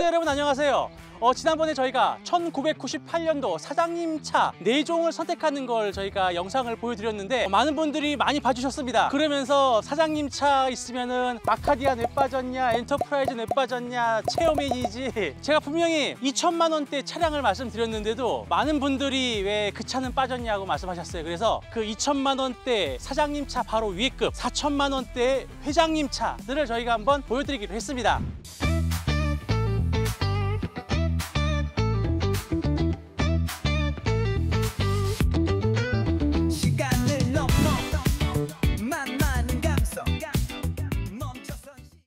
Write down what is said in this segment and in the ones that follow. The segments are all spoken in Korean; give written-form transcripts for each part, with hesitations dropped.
여러분 안녕하세요. 지난번에 저희가 1998년도 사장님 차 4종을 선택하는 걸 저희가 영상을 보여드렸는데 많은 분들이 많이 봐주셨습니다. 그러면서 사장님 차 있으면은 마카디아 왜 빠졌냐, 엔터프라이즈 왜 빠졌냐, 체어맨이지. 제가 분명히 2천만 원대 차량을 말씀드렸는데도 많은 분들이 왜 그 차는 빠졌냐고 말씀하셨어요. 그래서 그 2천만 원대 사장님 차 바로 위급 4천만 원대 회장님 차들을 저희가 한번 보여드리기로 했습니다.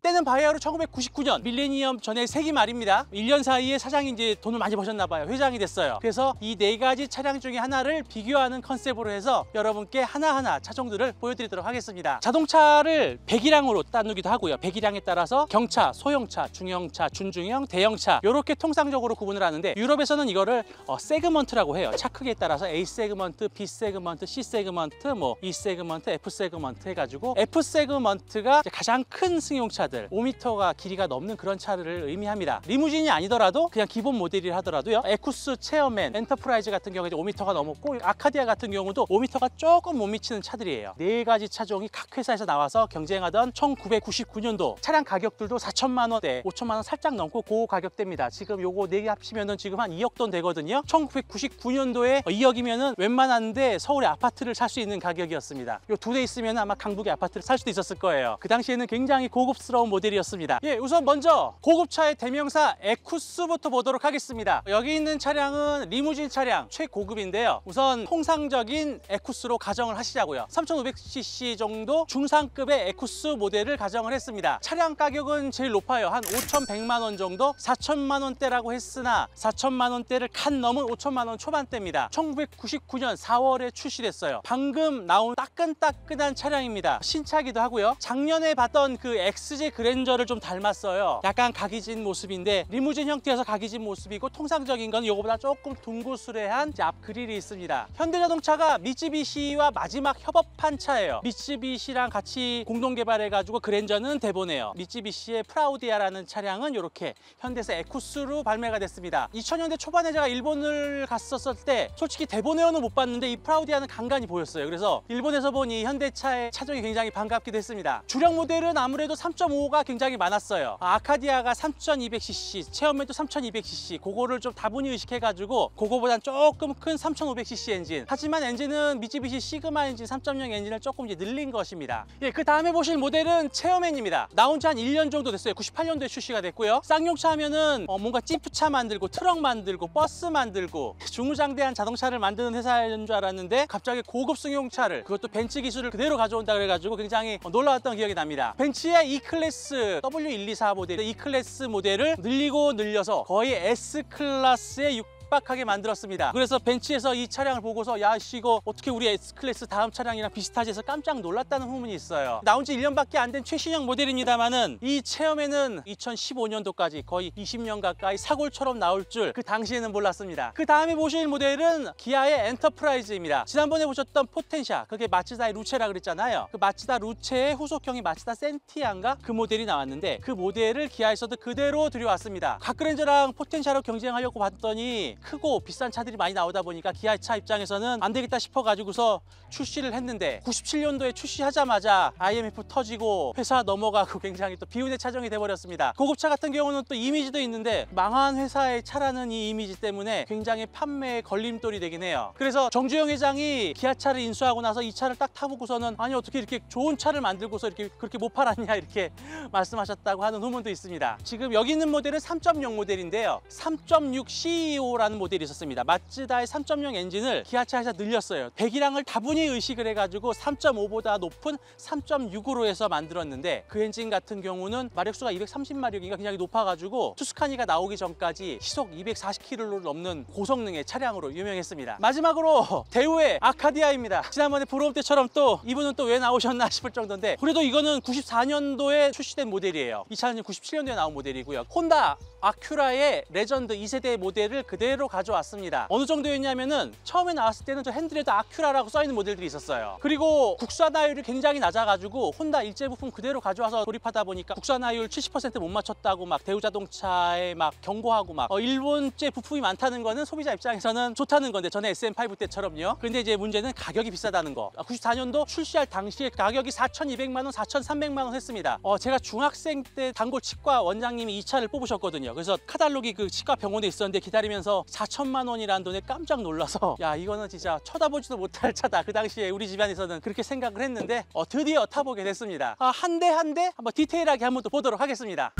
때는 바야흐로 1999년 밀레니엄 전에 세기 말입니다. 1년 사이에 사장이 이제 돈을 많이 버셨나 봐요. 회장이 됐어요. 그래서 이 4가지 차량 중에 하나를 비교하는 컨셉으로 해서 여러분께 하나하나 차종들을 보여드리도록 하겠습니다. 자동차를 배기량으로 나누기도 하고요. 배기량에 따라서 경차, 소형차, 중형차, 준중형, 대형차 이렇게 통상적으로 구분을 하는데 유럽에서는 이거를 세그먼트라고 해요. 차 크기에 따라서 A 세그먼트, B 세그먼트, C 세그먼트, 뭐 E 세그먼트, F 세그먼트 해가지고 F 세그먼트가 가장 큰 승용차 5m가 길이가 넘는 그런 차를 의미합니다. 리무진이 아니더라도 그냥 기본 모델이라 하더라도요. 에쿠스, 체어맨, 엔터프라이즈 같은 경우에 5m가 넘었고 아카디아 같은 경우도 5m가 조금 못 미치는 차들이에요. 4가지 차종이 각 회사에서 나와서 경쟁하던 1999년도 차량 가격들도 4천만 원대, 5천만 원 살짝 넘고 그 가격대입니다. 지금 요거 4개 합치면은 지금 한 2억 돈 되거든요. 1999년도에 2억이면은 웬만한데 서울의 아파트를 살 수 있는 가격이었습니다. 요 2대 있으면 아마 강북의 아파트를 살 수도 있었을 거예요. 그 당시에는 굉장히 고급스러운 모델이었습니다. 예, 우선 먼저 고급차의 대명사 에쿠스부터 보도록 하겠습니다. 여기 있는 차량은 리무진 차량 최고급인데요. 우선 통상적인 에쿠스로 가정을 하시자고요. 3500cc 정도 중상급의 에쿠스 모델을 가정을 했습니다. 차량 가격은 제일 높아요. 한 5,100만 원 정도, 4천만 원대라고 했으나 4천만 원대를 칸 넘은 5천만 원 초반대입니다. 1999년 4월에 출시됐어요. 방금 나온 따끈따끈한 차량입니다. 신차기도 하고요. 작년에 봤던 그 XJ 그랜저를 좀 닮았어요. 약간 각이진 모습인데 리무진 형태여서 각이진 모습이고 통상적인 건 이거보다 조금 둥그스레한 앞 그릴이 있습니다. 현대자동차가 미쯔비시와 마지막 협업한 차예요. 미쯔비시랑 같이 공동 개발해가지고 그랜저는 대보네요. 미쯔비시의 프라우디아라는 차량은 이렇게 현대에서 에쿠스로 발매가 됐습니다. 2000년대 초반에 제가 일본을 갔었을 때 솔직히 대보네오는 못 봤는데 이 프라우디아는 간간히 보였어요. 그래서 일본에서 본 이 현대차의 차종이 굉장히 반갑기도 했습니다. 주력 모델은 아무래도 3.5가 굉장히 많았어요. 아카디아가 3200cc, 체어맨도 3200cc, 그거를 좀 다분히 의식해가지고 그거보단 조금 큰 3500cc 엔진. 하지만 엔진은 미쯔비시 시그마 엔진 3.0 엔진을 조금 이제 늘린 것입니다. 예, 그 다음에 보실 모델은 체어맨입니다. 나온 지 한 1년 정도 됐어요. 98년도에 출시가 됐고요. 쌍용차 하면은 뭔가 지프차 만들고 트럭 만들고 버스 만들고 중무장대한 자동차를 만드는 회사인 줄 알았는데 갑자기 고급 승용차를, 그것도 벤츠 기술을 그대로 가져온다 그래가지고 굉장히 놀라웠던 기억이 납니다. 벤츠의 E클래스 W124 모델, E클래스 모델을 늘리고 늘려서 거의 S클래스의 빡하게 만들었습니다. 그래서 벤츠에서 이 차량을 보고서 야 이거 어떻게 우리 S클래스 다음 차량이랑 비슷하지 해서 깜짝 놀랐다는 후문이 있어요. 나온 지 1년밖에 안 된 최신형 모델입니다만은 이 체험에는 2015년도까지 거의 20년 가까이 사골처럼 나올 줄 그 당시에는 몰랐습니다. 그 다음에 보실 모델은 기아의 엔터프라이즈입니다. 지난번에 보셨던 포텐샤, 그게 마츠다의 루체라 그랬잖아요. 그 마츠다 루체의 후속형이 마츠다 센티아인가 그 모델이 나왔는데 그 모델을 기아에서도 그대로 들여왔습니다. 갓그랜저랑 포텐샤로 경쟁하려고 봤더니 크고 비싼 차들이 많이 나오다 보니까 기아차 입장에서는 안 되겠다 싶어가지고서 출시를 했는데 97년도에 출시하자마자 IMF 터지고 회사 넘어가고 굉장히 또 비운의 차종이 돼버렸습니다. 고급차 같은 경우는 또 이미지도 있는데 망한 회사의 차라는 이 이미지 때문에 굉장히 판매에 걸림돌이 되긴 해요. 그래서 정주영 회장이 기아차를 인수하고 나서 이 차를 딱 타보고서는 아니 어떻게 이렇게 좋은 차를 만들고서 이렇게 그렇게 못 팔았냐 이렇게 말씀하셨다고 하는 후문도 있습니다. 지금 여기 있는 모델은 3.0 모델인데요. 3.6 CEO라는 모델이 있었습니다. 마츠다의 3.0 엔진을 기아차에서 늘렸어요. 배기량을 다분히 의식을 해가지고 3.5보다 높은 3.6으로 해서 만들었는데 그 엔진 같은 경우는 마력수가 230마력인가 굉장히 높아가지고 투스카니가 나오기 전까지 시속 240km를 넘는 고성능의 차량으로 유명했습니다. 마지막으로 대우의 아카디아입니다. 지난번에 브로움 때처럼 또 이분은 또 왜 나오셨나 싶을 정도인데 그래도 이거는 94년도에 출시된 모델이에요. 이 차는 97년도에 나온 모델이고요. 혼다 아큐라의 레전드 2세대 모델을 그대로 가져왔습니다. 어느 정도였냐면은 처음에 나왔을 때는 저 핸들에도 아큐라라고 써있는 모델들이 있었어요. 그리고 국산화율이 굉장히 낮아가지고 혼다 일제 부품 그대로 가져와서 조립하다 보니까 국산화율 70% 못 맞췄다고 막 대우자동차에 막 경고하고 막 일본제 부품이 많다는 거는 소비자 입장에서는 좋다는 건데, 전에 SM5 때처럼요. 근데 이제 문제는 가격이 비싸다는 거. 94년도 출시할 당시에 가격이 4,200만 원, 4,300만 원 했습니다. 제가 중학생 때 단골 치과 원장님이 이 차를 뽑으셨거든요. 그래서 카탈로기 그 치과 병원에 있었는데 기다리면서 4천만 원이라는 돈에 깜짝 놀라서 야, 이거는 진짜 쳐다보지도 못할 차다. 그 당시에 우리 집안에서는 그렇게 생각을 했는데 드디어 타보게 됐습니다. 한 대 한 대 한번 디테일하게 한번 또 보도록 하겠습니다.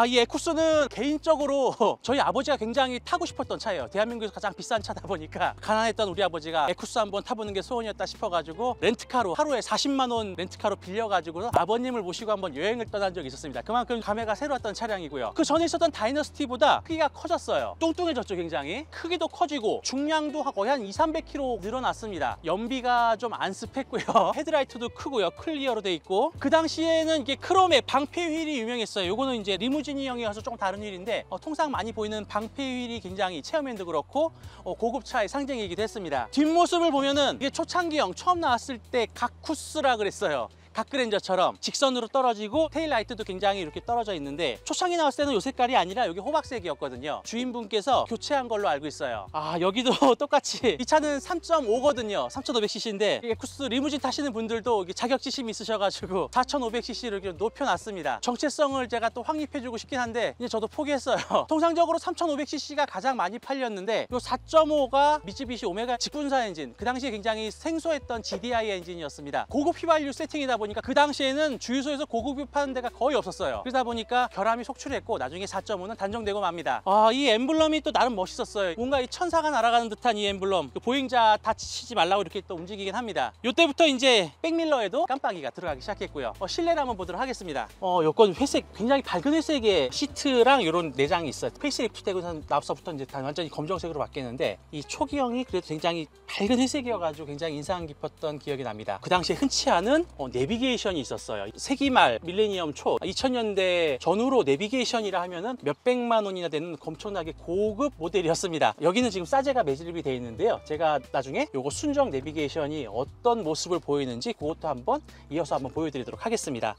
이 에쿠스는 개인적으로 저희 아버지가 굉장히 타고 싶었던 차예요. 대한민국에서 가장 비싼 차다 보니까 가난했던 우리 아버지가 에쿠스 한번 타보는 게 소원이었다 싶어가지고 렌트카로 하루에 40만 원 렌트카로 빌려가지고 아버님을 모시고 한번 여행을 떠난 적이 있었습니다. 그만큼 감회가 새로웠던 차량이고요. 그 전에 있었던 다이너시티보다 크기가 커졌어요. 뚱뚱해졌죠. 굉장히 크기도 커지고 중량도 거의 한 200~300kg 늘어났습니다. 연비가 좀 안습했고요. 헤드라이트도 크고요. 클리어로 돼 있고, 그 당시에는 이게 크롬의 방패 휠이 유명했어요. 요거는 이제 리무진형이어서 조금 다른 휠인데 통상 많이 보이는 방패 휠이 굉장히 체어맨도 그렇고 고급차의 상징이기도 했습니다. 뒷모습을 보면은 이게 초창기형 처음 나왔을 때 가쿠스라 그랬어요. 갓그랜저처럼 직선으로 떨어지고 테일라이트도 굉장히 이렇게 떨어져 있는데, 초창기 나왔을 때는 이 색깔이 아니라 여기 호박색이었거든요. 주인분께서 교체한 걸로 알고 있어요. 여기도 똑같이 이 차는 3.5거든요 3,500cc인데 에쿠스 리무진 타시는 분들도 자격지심이 있으셔가지고 4,500cc를 이렇게 높여놨습니다. 정체성을 제가 또 확립해주고 싶긴 한데 이제 저도 포기했어요. 통상적으로 3,500cc가 가장 많이 팔렸는데 이 4.5가 미쯔비시 오메가 직분사 엔진, 그 당시에 굉장히 생소했던 GDI 엔진이었습니다. 고급 휘발유 세팅이다 보니까 그 당시에는 주유소에서 고급유 파는 데가 거의 없었어요. 그러다 보니까 결함이 속출했고 나중에 4.5는 단종되고 맙니다. 이 엠블럼이 또 나름 멋있었어요. 뭔가 이 천사가 날아가는 듯한 이 엠블럼, 보행자 다치지 말라고 이렇게 또 움직이긴 합니다. 이때부터 이제 백밀러에도 깜빡이가 들어가기 시작했고요. 실내를 한번 보도록 하겠습니다. 요건 회색, 굉장히 밝은 회색의 시트랑 이런 내장이 있어요. 페이스리프트 되고 나서부터 이제 완전히 검정색으로 바뀌었는데 이 초기형이 그래도 굉장히 밝은 회색이어가지고 굉장히 인상 깊었던 기억이 납니다. 그 당시에 흔치 않은 내비게이션이 있었어요. 세기 말 밀레니엄 초 2000년대 전후로 내비게이션이라 하면은 몇백만 원이나 되는 엄청나게 고급 모델이었습니다. 여기는 지금 사제가 매립이 되어 있는데요. 제가 나중에 요거 순정 내비게이션이 어떤 모습을 보이는지 그것도 한번 이어서 한번 보여드리도록 하겠습니다.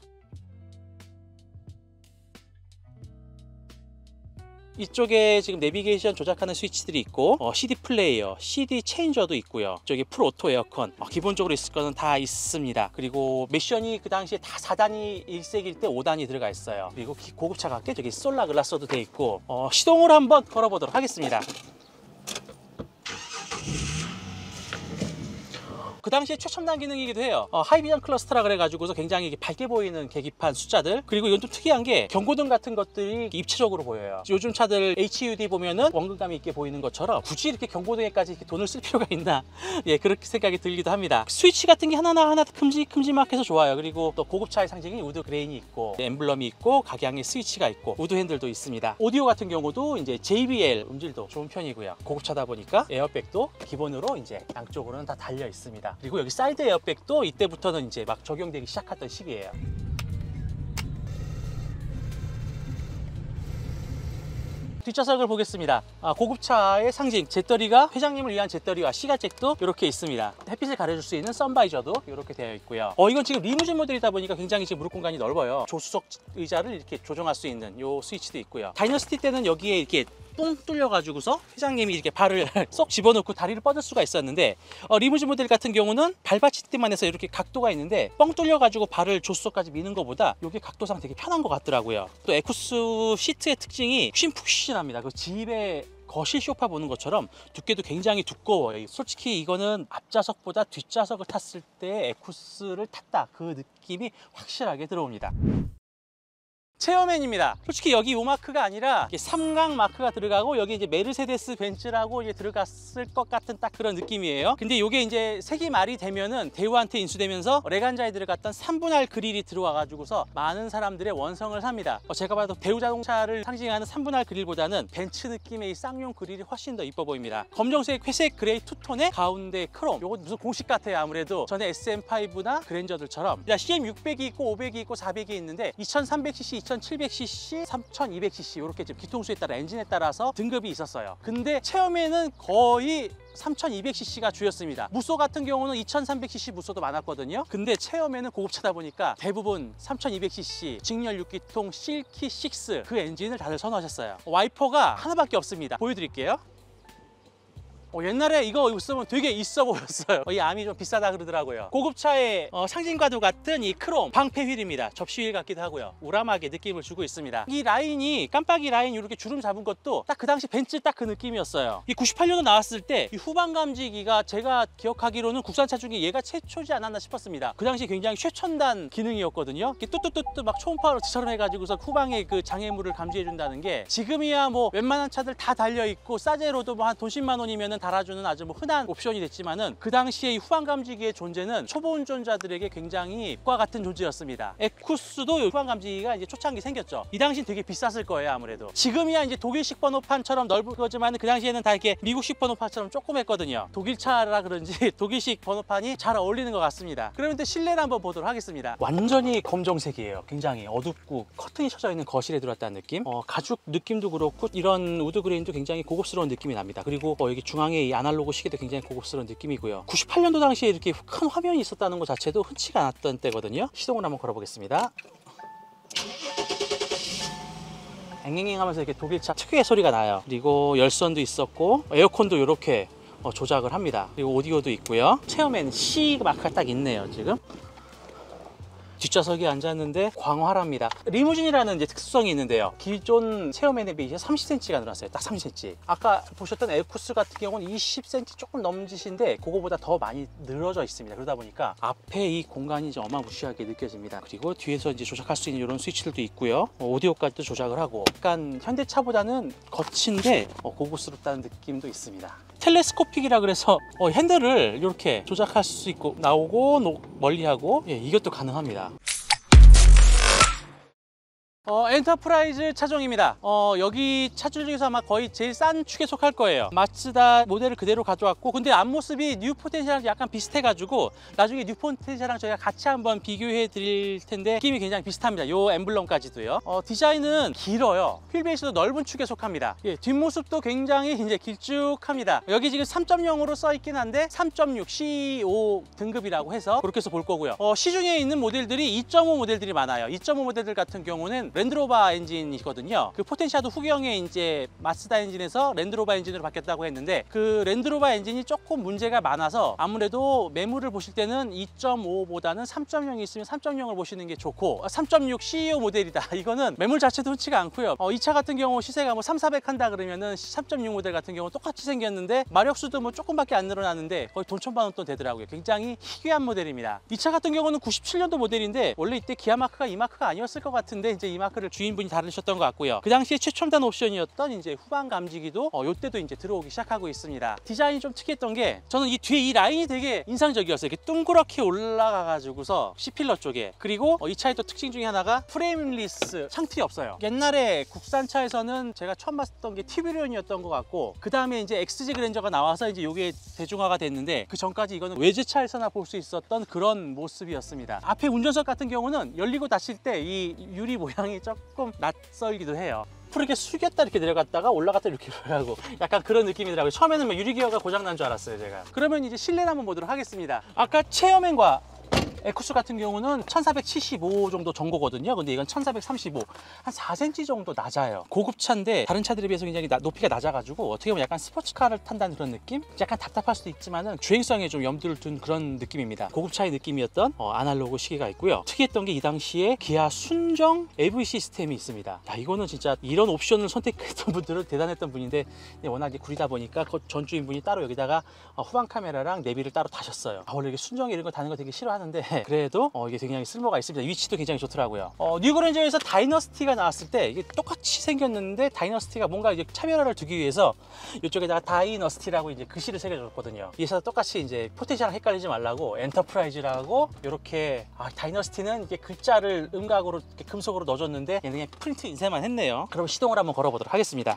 이쪽에 지금 내비게이션 조작하는 스위치들이 있고 CD 플레이어, CD 체인저도 있고요. 저기 풀 오토 에어컨, 기본적으로 있을 거는 다 있습니다. 그리고 미션이 그 당시에 다 4단이 1색일 때 5단이 들어가 있어요. 그리고 고급차 같게 저기 솔라 글라스도 돼 있고 시동을 한번 걸어보도록 하겠습니다. 그 당시에 최첨단 기능이기도 해요. 하이비전 클러스터라 그래가지고서 굉장히 밝게 보이는 계기판 숫자들, 그리고 이건 좀 특이한 게 경고등 같은 것들이 입체적으로 보여요. 요즘 차들 HUD 보면은 원근감이 있게 보이는 것처럼 굳이 이렇게 경고등에까지 이렇게 돈을 쓸 필요가 있나 그렇게 생각이 들기도 합니다. 스위치 같은 게 하나하나 큼직큼직해서 좋아요. 그리고 또 고급차의 상징인 우드 그레인이 있고 엠블럼이 있고 각양의 스위치가 있고 우드 핸들도 있습니다. 오디오 같은 경우도 이제 JBL 음질도 좋은 편이고요. 고급차다 보니까 에어백도 기본으로 이제 양쪽으로는 다 달려 있습니다. 그리고 여기 사이드 에어백도 이때부터는 이제 막 적용되기 시작했던 시기예요. 뒷좌석을 보겠습니다. 고급차의 상징 제떨이가, 회장님을 위한 제떨이와 시가잭도 이렇게 있습니다. 햇빛을 가려줄 수 있는 선바이저도 이렇게 되어 있고요. 이건 지금 리무진 모델이다 보니까 굉장히 지금 무릎 공간이 넓어요. 조수석 의자를 이렇게 조정할 수 있는 요 스위치도 있고요. 다이너시티 때는 여기에 이렇게 똥 뚫려가지고서 회장님이 이렇게 발을 쏙 집어넣고 다리를 뻗을 수가 있었는데 리무진 모델 같은 경우는 발받침대만 해서 이렇게 각도가 있는데 뻥 뚫려가지고 발을 조수석까지 미는 것보다 이게 각도상 되게 편한 것 같더라고요. 또 에쿠스 시트의 특징이 푹신푹신합니다. 그 집에 거실 소파 보는 것처럼 두께도 굉장히 두꺼워요. 솔직히 이거는 앞좌석보다 뒷좌석을 탔을 때 에쿠스를 탔다, 그 느낌이 확실하게 들어옵니다. 체어맨입니다. 솔직히 여기 요 마크가 아니라 삼각 마크가 들어가고 여기 이제 메르세데스 벤츠라고 이제 들어갔을 것 같은 딱 그런 느낌이에요. 근데 이게 이제 색이 말이 되면은 대우한테 인수되면서 레간자에 들어갔던 3분할 그릴이 들어와 가지고서 많은 사람들의 원성을 삽니다. 제가 봐도 대우 자동차를 상징하는 3분할 그릴보다는 벤츠 느낌의 이 쌍용 그릴이 훨씬 더 이뻐 보입니다. 검정색, 회색, 그레이 투톤에 가운데 크롬. 요거 무슨 공식 같아요. 아무래도 전에 SM5나 그랜저들처럼 CM600이 있고 500이 있고 400이 있는데 2300cc, 2700cc, 3200cc 이렇게 지금 기통수에 따라 엔진에 따라서 등급이 있었어요. 근데 체험에는 거의 3200cc가 주였습니다. 무쏘 같은 경우는 2300cc 무쏘도 많았거든요. 근데 체험에는 고급차다 보니까 대부분 3200cc 직렬 6기통 실키 6 그 엔진을 다들 선호하셨어요. 와이퍼가 하나밖에 없습니다. 보여드릴게요. 옛날에 이거 있으면 되게 있어 보였어요. 이 암이 좀 비싸다 그러더라고요. 고급차의 상징과도 같은 이 크롬 방패 휠입니다. 접시 휠 같기도 하고요. 우람하게 느낌을 주고 있습니다. 이 라인이 깜빡이 라인 이렇게 주름 잡은 것도 딱 그 당시 벤츠 딱 그 느낌이었어요. 이 98년도 나왔을 때 이 후방 감지기가 제가 기억하기로는 국산차 중에 얘가 최초지 않았나 싶었습니다. 그 당시 굉장히 최첨단 기능이었거든요. 뚜뚜뚜뚜 막 초음파로 지처럼 해가지고서 후방의 그 장애물을 감지해 준다는 게 지금이야 뭐 웬만한 차들 다 달려 있고 싸제로도 뭐 한 돈 10만 원이면 달아주는 아주 뭐 흔한 옵션이 됐지만은 그 당시에 이 후방 감지기의 존재는 초보 운전자들에게 굉장히 과 같은 존재였습니다. 에쿠스도 후방 감지기가 이제 초창기 생겼죠. 이 당시는 되게 비쌌을 거예요 아무래도. 지금이야 이제 독일식 번호판처럼 넓은 거지만 그 당시에는 다 이렇게 미국식 번호판처럼 조그맸거든요. 독일차라 그런지 독일식 번호판이 잘 어울리는 것 같습니다. 그러면 실내를 한번 보도록 하겠습니다. 완전히 검정색이에요. 굉장히 어둡고 커튼이 쳐져 있는 거실에 들어왔다는 느낌. 가죽 느낌도 그렇고 이런 우드 그레인도 굉장히 고급스러운 느낌이 납니다. 그리고 여기 중앙에 이 아날로그 시계도 굉장히 고급스러운 느낌이고요. 98년도 당시에 이렇게 큰 화면이 있었다는 것 자체도 흔치가 않았던 때거든요. 시동을 한번 걸어보겠습니다. 앵앵앵 하면서 이렇게 독일차 특유의 소리가 나요. 그리고 열선도 있었고 에어컨도 이렇게 조작을 합니다. 그리고 오디오도 있고요. 체험에는 C 마크가 딱 있네요 지금. 뒷좌석에 앉았는데 광활합니다. 리무진이라는 이제 특수성이 있는데요. 기존 체험엔에 비해 30cm가 늘었어요. 딱 30cm. 아까 보셨던 에쿠스 같은 경우는 20cm 조금 넘짓인데 그거보다 더 많이 늘어져 있습니다. 그러다 보니까 앞에 이 공간이 이제 어마무시하게 느껴집니다. 그리고 뒤에서 이제 조작할 수 있는 이런 스위치들도 있고요. 오디오까지도 조작을 하고 약간 현대차보다는 거친데 고급스럽다는 느낌도 있습니다. 텔레스코픽이라 그래서 핸들을 이렇게 조작할 수 있고 나오고 멀리하고 이것도 가능합니다. 엔터프라이즈 차종입니다. 여기 차종 중에서 아마 거의 제일 싼 축에 속할 거예요. 마츠다 모델을 그대로 가져왔고 근데 앞모습이 뉴 포텐시아랑 약간 비슷해가지고 나중에 뉴 포텐시아랑 저희가 같이 한번 비교해 드릴 텐데 느낌이 굉장히 비슷합니다. 요 엠블럼까지도요. 디자인은 길어요. 휠베이스도 넓은 축에 속합니다. 뒷모습도 굉장히 이제 길쭉합니다. 여기 지금 3.0으로 써 있긴 한데 3.6 CEO 등급이라고 해서 그렇게 해서 볼 거고요. 시중에 있는 모델들이 2.5 모델들이 많아요. 2.5 모델들 같은 경우는 랜드로버 엔진이거든요. 그 포텐시아도 후경의 이제 마츠다 엔진에서 랜드로버 엔진으로 바뀌었다고 했는데 그 랜드로버 엔진이 조금 문제가 많아서 아무래도 매물을 보실 때는 2.5보다는 3.0이 있으면 3.0을 보시는 게 좋고 3.6 CEO 모델이다. 이거는 매물 자체도 흔치가 않고요. 이 차 같은 경우 시세가 뭐 3,400 한다 그러면은 3.6 모델 같은 경우 똑같이 생겼는데 마력수도 뭐 조금밖에 안 늘어나는데 거의 돈 1,000만 원 돈 되더라고요. 굉장히 희귀한 모델입니다. 이 차 같은 경우는 97년도 모델인데 원래 이때 기아 마크가 이 마크가 아니었을 것 같은데 이제 이 마크를 주인분이 다루셨던 것 같고요. 그 당시에 최첨단 옵션이었던 이제 후방 감지기도 이때도 이제 들어오기 시작하고 있습니다. 디자인이 좀 특이했던 게 저는 이 뒤에 이 라인이 되게 인상적이었어요. 이렇게 둥그렇게 올라가 가지고서 C필러 쪽에 그리고 이 차의 또 특징 중에 하나가 프레임리스 창틀이 없어요. 옛날에 국산차에서는 제가 처음 봤던 게 티뷰리온이었던 것 같고 그 다음에 이제 XG 그랜저가 나와서 이제 이게 대중화가 됐는데 그 전까지 이거는 외제차에서나 볼 수 있었던 그런 모습이었습니다. 앞에 운전석 같은 경우는 열리고 닫힐 때 이 유리 모양이 조금 낯설기도 해요. 앞으로 이렇게 숙였다 이렇게 내려갔다가 올라갔다 이렇게 하고 약간 그런 느낌이더라고요. 처음에는 막 유리기어가 고장난 줄 알았어요 제가. 그러면 이제 실내를 한번 보도록 하겠습니다. 아까 체험엔과 에쿠스 같은 경우는 1475 정도 전고거든요. 근데 이건 1435, 한 4cm 정도 낮아요. 고급차인데 다른 차들에 비해서 굉장히 높이가 낮아가지고 어떻게 보면 약간 스포츠카를 탄다는 그런 느낌? 약간 답답할 수도 있지만은 주행성에 좀 염두를 둔 그런 느낌입니다. 고급차의 느낌이었던 아날로그 시계가 있고요. 특이했던 게 이 당시에 기아 순정 AV 시스템이 있습니다. 야, 이거는 진짜 이런 옵션을 선택했던 분들은 대단했던 분인데 워낙 구리다 보니까 그 전 주인분이 따로 여기다가 후방 카메라랑 내비를 따로 다셨어요. 원래 이게 순정 이런 거 다는 거 되게 싫어하는데 그래도 이게 굉장히 쓸모가 있습니다. 위치도 굉장히 좋더라고요. 뉴그랜저에서 다이너스티가 나왔을 때 이게 똑같이 생겼는데 다이너스티가 뭔가 이제 차별화를 두기 위해서 이쪽에다가 다이너스티라고 이제 글씨를 새겨줬거든요. 이에서 똑같이 이제 포텐시아랑 헷갈리지 말라고 엔터프라이즈라고 이렇게 다이너스티는 이게 글자를 음각으로 이렇게 금속으로 넣어줬는데 얘는 그냥 프린트 인쇄만 했네요. 그럼 시동을 한번 걸어보도록 하겠습니다.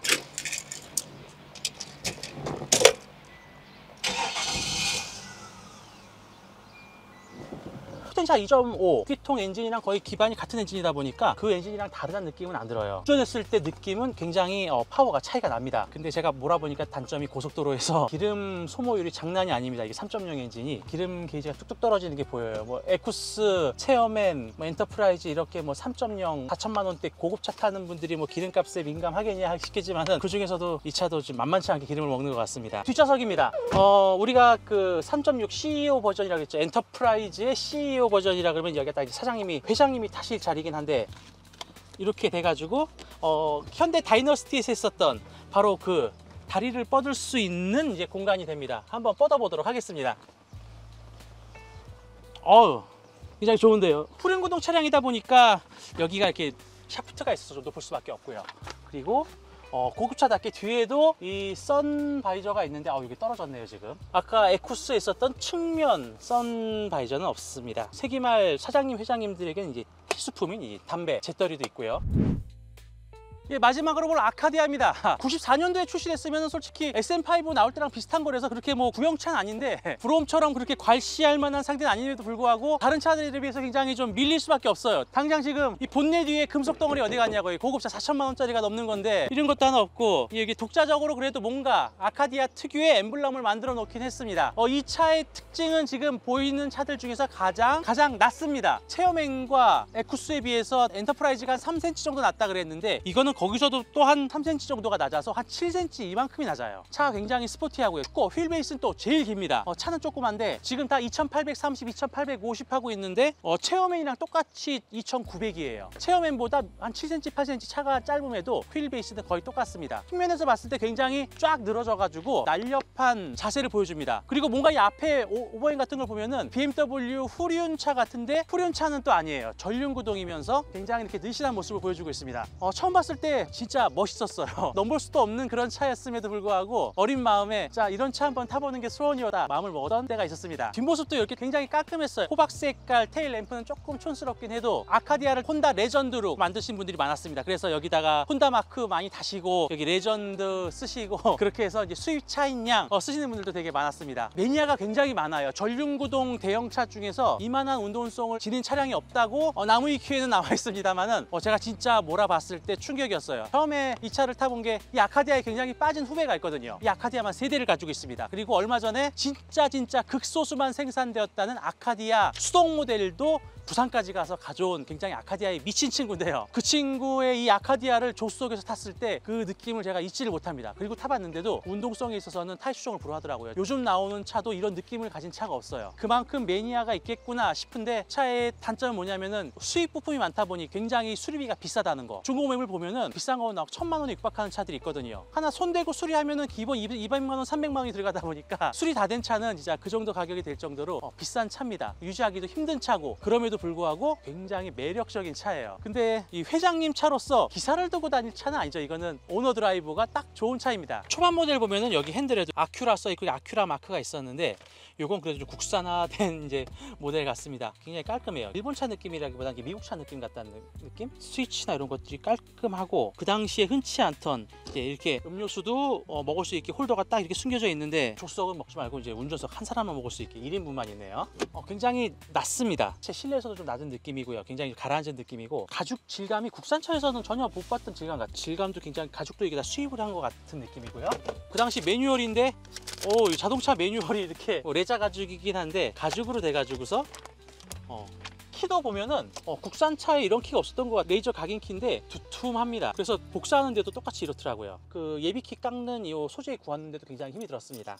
2.4, 2.5 피통 엔진이랑 거의 기반이 같은 엔진이다 보니까 그 엔진이랑 다르다는 느낌은 안 들어요. 주전했을 때 느낌은 굉장히 파워가 차이가 납니다. 근데 제가 몰아보니까 단점이 고속도로에서 기름 소모율이 장난이 아닙니다. 이게 3.0 엔진이 기름 게이지가 뚝뚝 떨어지는 게 보여요. 뭐 에쿠스, 체어맨, 뭐 엔터프라이즈 이렇게 뭐 3.0 4천만 원대 고급차 타는 분들이 뭐 기름값에 민감하겠냐 싶겠지만은 그 중에서도 이 차도 좀 만만치 않게 기름을 먹는 것 같습니다. 뒷좌석입니다. 우리가 그 3.6 CEO 버전이라고 했죠. 엔터프라이즈의 CEO 버전이라 그러면 여기다 이제 회장님이 타실 자리긴 한데 이렇게 돼가지고 현대 다이너스티에서 했었던 바로 그 다리를 뻗을 수 있는 이제 공간이 됩니다. 한번 뻗어보도록 하겠습니다. 굉장히 좋은데요. 후륜구동 차량이다 보니까 여기가 이렇게 샤프트가 있어서 좀 높을 수밖에 없고요. 그리고 고급차답게 뒤에도 이 선 바이저가 있는데 이게 떨어졌네요 지금. 아까 에쿠스에 있었던 측면 선 바이저는 없습니다. 세기말 사장님 회장님들에게는 이제 필수품인 이 담배 재떨이도 있고요. 예, 마지막으로 볼 아카디아입니다. 94년도에 출시됐으면 솔직히 SM5 나올 때랑 비슷한 거라서 그렇게 뭐 구형차는 아닌데 브롬처럼 그렇게 괄시할 만한 상태는 아님에도 불구하고 다른 차들에 비해서 굉장히 좀 밀릴 수밖에 없어요. 당장 지금 이 본넷 위에 금속 덩어리 어디 갔냐고요. 고급차 4천만 원짜리가 넘는 건데 이런 것도 하나 없고 여기 독자적으로 그래도 뭔가 아카디아 특유의 엠블럼을 만들어 놓긴 했습니다. 이 차의 특징은 지금 보이는 차들 중에서 가장 낮습니다. 체어맨과 에쿠스에 비해서 엔터프라이즈가 한 3cm 정도 낮다 그랬는데 이거는 거기서도 또 한 3cm 정도가 낮아서 한 7cm 이만큼이 낮아요. 차가 굉장히 스포티하고요. 휠 베이스는 또 제일 깁니다. 차는 조그만데 지금 다 2830, 2850 하고 있는데 체어맨이랑 똑같이 2900이에요. 체어맨보다 한 7cm, 8cm 차가 짧음에도 휠 베이스는 거의 똑같습니다. 측면에서 봤을 때 굉장히 쫙 늘어져가지고 날렵한 자세를 보여줍니다. 그리고 뭔가 이 앞에 오버행 같은 걸 보면은 BMW 후륜차 같은데 후륜차는 또 아니에요. 전륜구동이면서 굉장히 이렇게 느슨한 모습을 보여주고 있습니다. 처음 봤을 때 진짜 멋있었어요. 넘볼 수도 없는 그런 차였음에도 불구하고 어린 마음에 자 이런 차 한번 타보는 게 소원이었다 마음을 먹었던 때가 있었습니다. 뒷모습도 이렇게 굉장히 깔끔했어요. 호박 색깔 테일 램프는 조금 촌스럽긴 해도 아카디아를 혼다 레전드로 만드신 분들이 많았습니다. 그래서 여기다가 혼다 마크 많이 다시고 여기 레전드 쓰시고 그렇게 해서 이제 수입차인 양 쓰시는 분들도 되게 많았습니다. 매니아가 굉장히 많아요. 전륜구동 대형차 중에서 이만한 운동성을 지닌 차량이 없다고 나무 위키에는 나와 있습니다만은 제가 진짜 몰아봤을 때 충격이었어요. 처음에 이 차를 타본 게 이 아카디아에 굉장히 빠진 후배가 있거든요. 이 아카디아만 3대를 가지고 있습니다. 그리고 얼마 전에 진짜 극소수만 생산되었다는 아카디아 수동 모델도 부산까지 가서 가져온 굉장히 아카디아에 미친 친구인데요. 그 친구의 이 아카디아를 조수석에서 탔을 때 그 느낌을 제가 잊지를 못합니다. 그리고 타봤는데도 운동성에 있어서는 타이수종을 불허하더라고요. 요즘 나오는 차도 이런 느낌을 가진 차가 없어요. 그만큼 매니아가 있겠구나 싶은데 차의 단점은 뭐냐면은 수입 부품이 많다 보니 굉장히 수리비가 비싸다는 거. 중고매물 보면은 비싼 거 막 1000만 원에 육박하는 차들이 있거든요. 하나 손대고 수리하면은 기본 200만 원, 300만 원이 들어가다 보니까 수리 다 된 차는 진짜 그 정도 가격이 될 정도로 비싼 차입니다. 유지하기도 힘든 차고 그럼에도 불구하고 굉장히 매력적인 차예요. 근데 이 회장님 차로서 기사를 두고 다닐 차는 아니죠. 이거는 오너 드라이브가 딱 좋은 차입니다. 초반 모델 보면은 여기 핸들에도 아큐라 써있고 아큐라 마크가 있었는데 요건 그래도 좀 국산화된 이제 모델 같습니다. 굉장히 깔끔해요. 일본 차 느낌이라기보다는 미국 차 느낌 같다는 느낌? 스위치나 이런 것들이 깔끔하고 그 당시에 흔치 않던 이렇게 음료수도 먹을 수 있게 홀더가 딱 이렇게 숨겨져 있는데 조수석은 먹지 말고 이제 운전석 한 사람만 먹을 수 있게 1인분만 있네요. 굉장히 낮습니다. 제 실내에서도 좀 낮은 느낌이고요. 굉장히 가라앉은 느낌이고 가죽 질감이 국산차에서는 전혀 못 봤던 질감 같아요. 질감도 굉장히 가죽도 이게 다 수입을 한 것 같은 느낌이고요. 그 당시 매뉴얼인데 자동차 매뉴얼이 이렇게 레자 가죽이긴 한데 가죽으로 돼가지고서 키도 보면은 국산차에 이런 키가 없었던 것 같아요. 레이저 각인 키인데 두툼합니다. 그래서 복사하는데도 똑같이 이렇더라고요. 그 예비키 깎는 이 소재 구하는데도 굉장히 힘이 들었습니다.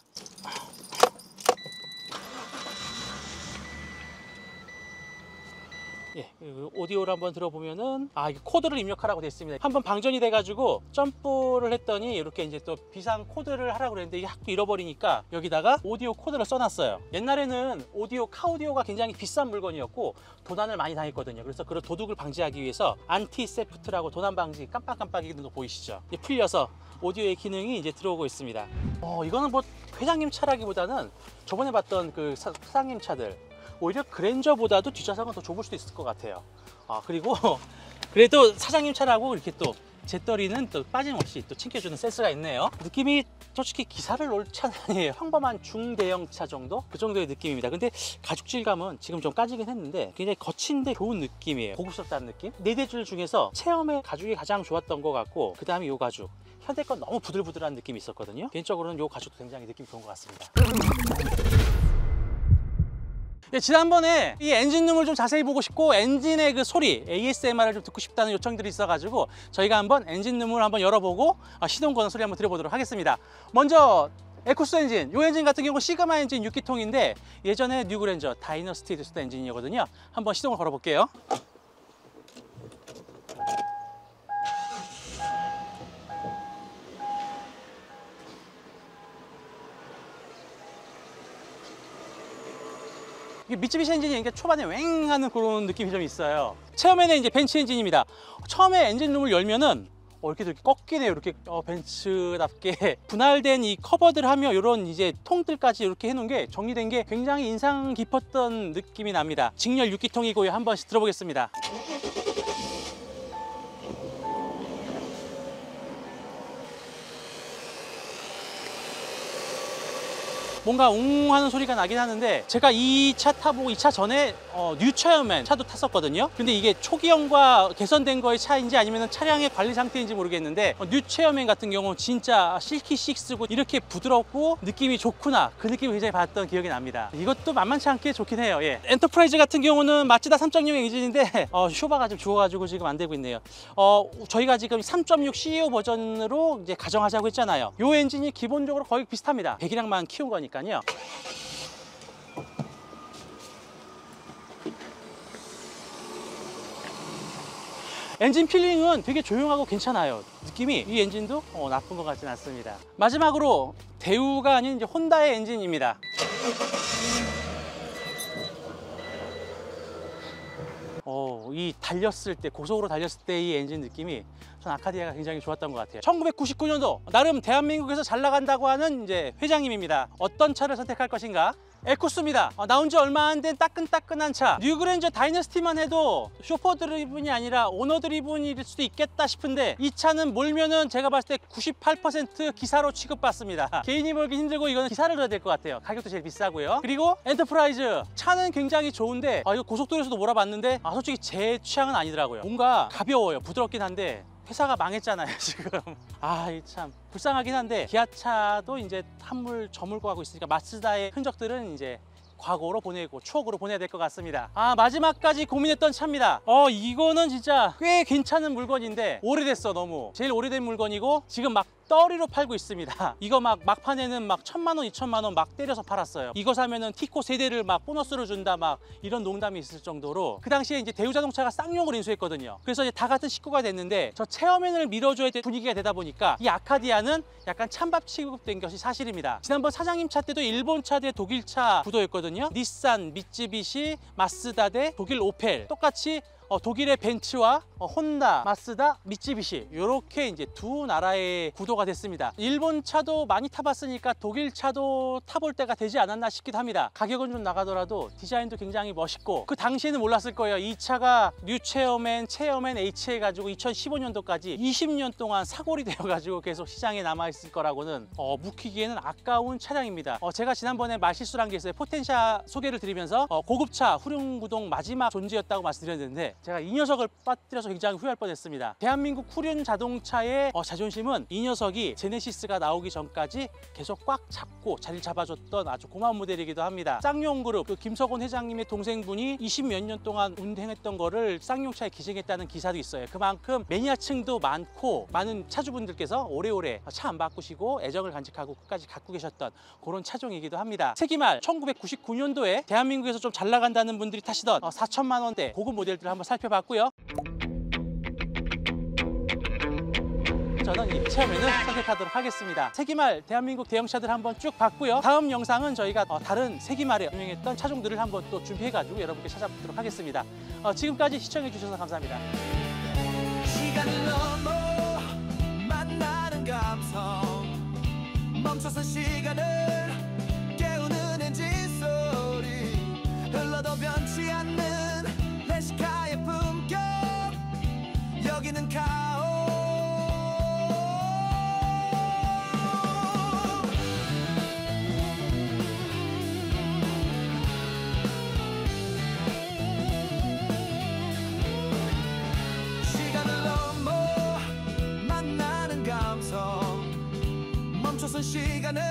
예, 오디오를 한번 들어보면은 이게 코드를 입력하라고 되어 있습니다. 한번 방전이 돼가지고 점프를 했더니 이렇게 이제 또 비상 코드를 하라고 그랬는데 이게 자꾸 잃어버리니까 여기다가 오디오 코드를 써놨어요. 옛날에는 카오디오가 굉장히 비싼 물건이었고 도난을 많이 당했거든요. 그래서 그런 도둑을 방지하기 위해서 안티 세프트라고 도난 방지 깜빡깜빡이는 거 보이시죠? 풀려서 오디오의 기능이 이제 들어오고 있습니다. 이거는 뭐 회장님 차라기보다는 저번에 봤던 그 사장님 차들 오히려 그랜저보다도 뒷좌석은 더 좁을 수도 있을 것 같아요. 그리고 그래도 사장님 차라고 이렇게 또 재떨이는 또 빠짐없이 또 챙겨주는 센스가 있네요. 느낌이 솔직히 기사를 놓을 차는 아니에요. 평범한 중대형 차 정도? 그 정도의 느낌입니다. 근데 가죽 질감은 지금 좀 까지긴 했는데 굉장히 거친데 좋은 느낌이에요. 고급스럽다는 느낌? 4대 줄 중에서 체험의 가죽이 가장 좋았던 것 같고, 그 다음에 이 가죽. 현대 건 너무 부들부들한 느낌이 있었거든요. 개인적으로는 이 가죽도 굉장히 느낌이 좋은 것 같습니다. 네, 지난번에 이 엔진룸을 좀 자세히 보고 싶고 엔진의 그 소리, ASMR을 좀 듣고 싶다는 요청들이 있어가지고 저희가 한번 엔진룸을 한번 열어보고 시동 거는 소리 한번 들어보도록 하겠습니다. 먼저 에쿠스 엔진, 이 엔진 같은 경우 시그마 엔진 6기통인데 예전에 뉴그랜저 다이너스티에 쓰던 엔진이거든요. 한번 시동을 걸어볼게요. 미쓰비시 엔진이 이게 초반에 웽 하는 그런 느낌이 좀 있어요. 체험에는 이제 벤츠 엔진입니다. 처음에 엔진룸을 열면은 이렇게 꺾이네요. 이렇게 벤츠답게 분할된 이 커버들 하며 이런 이제 통들까지 이렇게 해놓은 게 정리된 게 굉장히 인상 깊었던 느낌이 납니다. 직렬 6기통이고요. 한번 들어보겠습니다. 뭔가 웅 하는 소리가 나긴 하는데, 제가 이 차 타보고 이 차 전에 뉴체어맨 차도 탔었거든요. 근데 이게 초기형과 개선된 거의 차인지 아니면 차량의 관리 상태인지 모르겠는데 뉴체어맨 같은 경우는 진짜 실키6고 이렇게 부드럽고 느낌이 좋구나, 그 느낌을 굉장히 받았던 기억이 납니다. 이것도 만만치 않게 좋긴 해요. 예. 엔터프라이즈 같은 경우는 마츠다 3.0 엔진인데 쇼바가 좀 죽어가지고 지금 안 되고 있네요. 저희가 지금 3.6 CEO 버전으로 이제 가정하자고 했잖아요. 이 엔진이 기본적으로 거의 비슷합니다. 배기량만 키운 거니까. 엔진 필링은 되게 조용하고 괜찮아요. 느낌이 이 엔진도 나쁜 것 같진 않습니다. 마지막으로 대우가 아닌 이제 혼다의 엔진입니다. 이 달렸을 때, 고속으로 달렸을 때 이 엔진 느낌이 전 아카디아가 굉장히 좋았던 것 같아요. 1999년도 나름 대한민국에서 잘 나간다고 하는 이제 회장님입니다. 어떤 차를 선택할 것인가? 에쿠스입니다. 나온 지 얼마 안 된 따끈따끈한 차. 뉴그랜저 다이너스티만 해도 쇼퍼 드리븐이 아니라 오너 드리븐일 수도 있겠다 싶은데 이 차는 몰면은 제가 봤을 때 98% 기사로 취급받습니다. 개인이 몰기 힘들고 이거는 기사를 줘야 될 것 같아요. 가격도 제일 비싸고요. 그리고 엔터프라이즈 차는 굉장히 좋은데 이거 고속도로에서도 몰아봤는데 솔직히 제 취향은 아니더라고요. 뭔가 가벼워요. 부드럽긴 한데 회사가 망했잖아요 지금. 이 참 불쌍하긴 한데 기아차도 이제 한물 저물고 가고 있으니까 마츠다의 흔적들은 이제 과거로 보내고 추억으로 보내야 될 것 같습니다. 마지막까지 고민했던 차입니다. 이거는 진짜 꽤 괜찮은 물건인데 오래됐어. 너무 제일 오래된 물건이고 지금 막 떨이로 팔고 있습니다. 이거 막판에는 1,000만 원, 2,000만 원 막 때려서 팔았어요. 이거 사면은 티코 세대를 보너스로 준다 이런 농담이 있을 정도로 그 당시에 이제 대우자동차가 쌍용을 인수했거든요. 그래서 이제 다 같은 식구가 됐는데 저 체어맨을 밀어줘야 될 분위기가 되다 보니까 이 아카디아는 약간 찬밥 취급된 것이 사실입니다. 지난번 사장님 차 때도 일본 차 대 독일 차 구도였거든요. 닛산, 미쓰비시, 마쓰다 대 독일 오펠, 똑같이 독일의 벤츠와 혼다, 마쓰다, 미쓰비시 이렇게 이제 두 나라의 구도가 됐습니다. 일본 차도 많이 타봤으니까 독일 차도 타볼 때가 되지 않았나 싶기도 합니다. 가격은 좀 나가더라도 디자인도 굉장히 멋있고 그 당시에는 몰랐을 거예요. 이 차가 체어맨 H 해가지고 2015년도까지 20년 동안 사골이 되어가지고 계속 시장에 남아있을 거라고는 묵히기에는 아까운 차량입니다. 제가 지난번에 말실수를 한 게 있어요. 포텐샤 소개를 드리면서 고급차 후륜구동 마지막 존재였다고 말씀드렸는데 제가 이 녀석을 빠뜨려서 굉장히 후회할 뻔했습니다. 대한민국 후륜 자동차의 자존심은 이 녀석이 제네시스가 나오기 전까지 계속 꽉 잡고 자리를 잡아줬던 아주 고마운 모델이기도 합니다. 쌍용그룹 그 김석원 회장님의 동생분이 20몇 년 동안 운행했던 거를 쌍용차에 기증했다는 기사도 있어요. 그만큼 매니아층도 많고 많은 차주분들께서 오래오래 차 안 바꾸시고 애정을 간직하고 끝까지 갖고 계셨던 그런 차종이기도 합니다. 세기말 1999년도에 대한민국에서 좀 잘 나간다는 분들이 타시던 4,000만 원대 고급 모델들을 한번 살펴봤고요. 저는 이 체어맨을 선택하도록 하겠습니다. 세기말 대한민국 대형차들 한번 쭉 봤고요. 다음 영상은 저희가 다른 세기말에 유명했던 차종들을 한번 또 준비해가지고 여러분께 찾아보도록 하겠습니다. 지금까지 시청해주셔서 감사합니다. 시간을 넘어 만나는 감성 멈춰선 시간을 깨우는 엔진 소리 흘러도 변치 않는 레시카의 품격 여기는 카오 시간을